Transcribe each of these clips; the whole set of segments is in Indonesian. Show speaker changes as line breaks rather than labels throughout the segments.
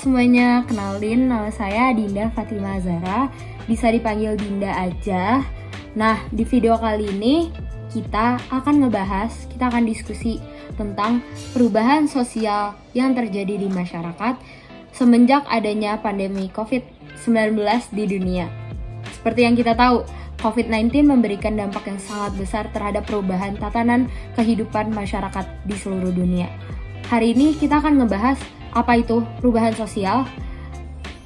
semuanya, kenalin nama saya Dinda Fatima Zara, bisa dipanggil Dinda aja. Nah, di video kali ini kita akan diskusi tentang perubahan sosial yang terjadi di masyarakat semenjak adanya pandemi COVID-19 di dunia. Seperti yang kita tahu, COVID-19 memberikan dampak yang sangat besar terhadap perubahan tatanan kehidupan masyarakat di seluruh dunia. Hari ini kita akan ngebahas apa itu perubahan sosial,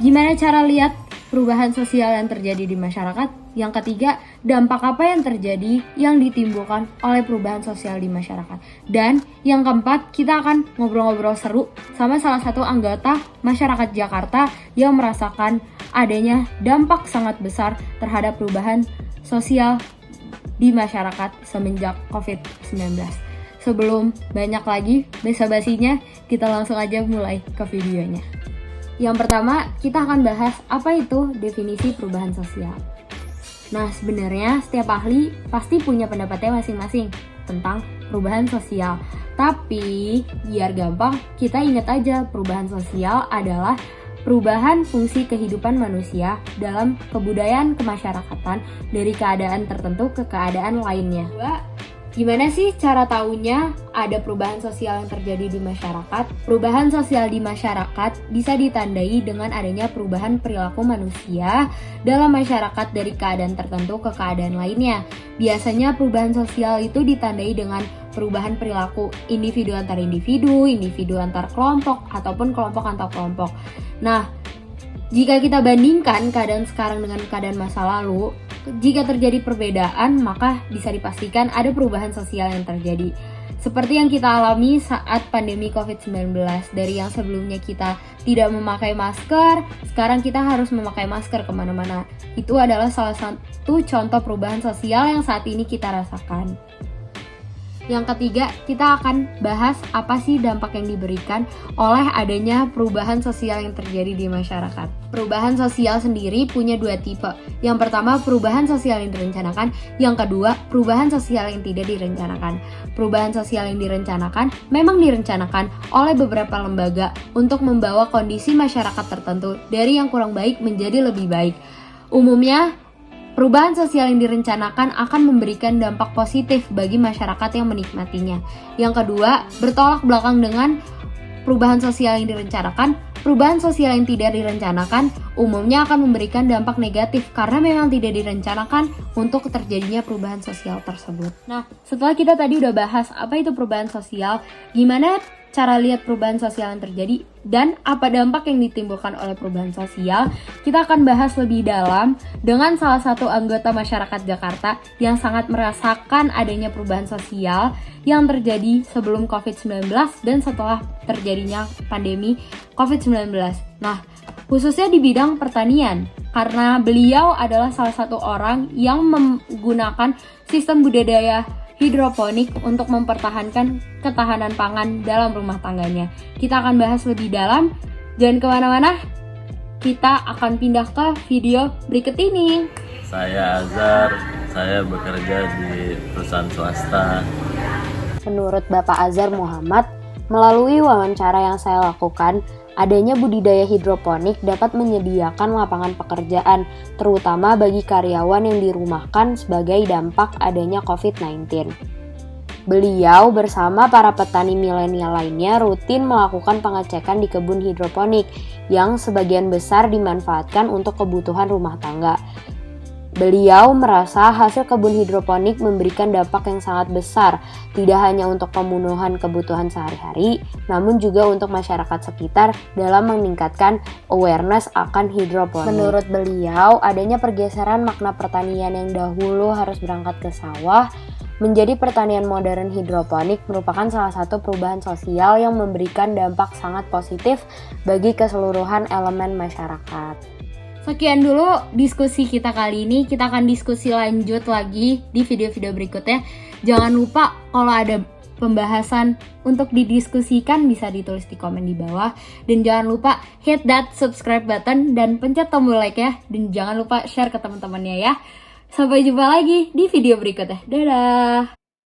gimana cara lihat perubahan sosial yang terjadi di masyarakat. Yang ketiga, dampak apa yang terjadi yang ditimbulkan oleh perubahan sosial di masyarakat. Dan yang keempat, kita akan ngobrol-ngobrol seru sama salah satu anggota masyarakat Jakarta yang merasakan adanya dampak sangat besar terhadap perubahan sosial di masyarakat semenjak COVID-19. Sebelum banyak lagi basa-basinya, kita langsung aja mulai ke videonya. Yang pertama, kita akan bahas apa itu definisi perubahan sosial. Nah, sebenarnya setiap ahli pasti punya pendapatnya masing-masing tentang perubahan sosial. Tapi, biar gampang, kita ingat aja perubahan sosial adalah perubahan fungsi kehidupan manusia dalam kebudayaan kemasyarakatan dari keadaan tertentu ke keadaan lainnya. Gimana sih cara taunya ada perubahan sosial yang terjadi di masyarakat? Perubahan sosial di masyarakat bisa ditandai dengan adanya perubahan perilaku manusia dalam masyarakat dari keadaan tertentu ke keadaan lainnya. Biasanya perubahan sosial itu ditandai dengan perubahan perilaku individu antar individu, individu antar kelompok, ataupun kelompok antar kelompok. Nah, jika kita bandingkan keadaan sekarang dengan keadaan masa lalu, jika terjadi perbedaan, maka bisa dipastikan ada perubahan sosial yang terjadi. Seperti yang kita alami saat pandemi COVID-19, dari yang sebelumnya kita tidak memakai masker, sekarang kita harus memakai masker kemana-mana. Itu adalah salah satu contoh perubahan sosial yang saat ini kita rasakan. Yang ketiga, kita akan bahas apa sih dampak yang diberikan oleh adanya perubahan sosial yang terjadi di masyarakat. Perubahan sosial sendiri punya dua tipe. Yang pertama, perubahan sosial yang direncanakan. Yang kedua, perubahan sosial yang tidak direncanakan. Perubahan sosial yang direncanakan memang direncanakan oleh beberapa lembaga untuk membawa kondisi masyarakat tertentu dari yang kurang baik menjadi lebih baik. Umumnya, perubahan sosial yang direncanakan akan memberikan dampak positif bagi masyarakat yang menikmatinya. Yang kedua, bertolak belakang dengan perubahan sosial yang direncanakan. Perubahan sosial yang tidak direncanakan umumnya akan memberikan dampak negatif karena memang tidak direncanakan untuk terjadinya perubahan sosial tersebut. Nah, setelah kita tadi udah bahas apa itu perubahan sosial, gimana cara lihat perubahan sosial yang terjadi, dan apa dampak yang ditimbulkan oleh perubahan sosial, kita akan bahas lebih dalam dengan salah satu anggota masyarakat Jakarta yang sangat merasakan adanya perubahan sosial yang terjadi sebelum COVID-19 dan setelah terjadinya pandemi COVID-19. Nah, khususnya di bidang pertanian, karena beliau adalah salah satu orang yang menggunakan sistem budidaya hidroponik untuk mempertahankan ketahanan pangan dalam rumah tangganya. Kita akan bahas lebih dalam, jangan kemana-mana, kita akan pindah ke video berikut ini.
Saya Azhar, saya bekerja di perusahaan swasta.
Menurut Bapak Azhar Muhammad, melalui wawancara yang saya lakukan, adanya budidaya hidroponik dapat menyediakan lapangan pekerjaan, terutama bagi karyawan yang dirumahkan sebagai dampak adanya COVID-19. Beliau bersama para petani milenial lainnya rutin melakukan pengecekan di kebun hidroponik yang sebagian besar dimanfaatkan untuk kebutuhan rumah tangga. Beliau merasa hasil kebun hidroponik memberikan dampak yang sangat besar, tidak hanya untuk pemenuhan kebutuhan sehari-hari, namun juga untuk masyarakat sekitar dalam meningkatkan awareness akan hidroponik. Menurut beliau, adanya pergeseran makna pertanian yang dahulu harus berangkat ke sawah, menjadi pertanian modern hidroponik merupakan salah satu perubahan sosial yang memberikan dampak sangat positif bagi keseluruhan elemen masyarakat.
Sekian dulu diskusi kita kali ini. Kita akan diskusi lanjut lagi di video-video berikutnya. Jangan lupa kalau ada pembahasan untuk didiskusikan bisa ditulis di komen di bawah. Dan jangan lupa hit that subscribe button dan pencet tombol like ya. Dan jangan lupa share ke teman-temannya ya. Sampai jumpa lagi di video berikutnya. Dadah!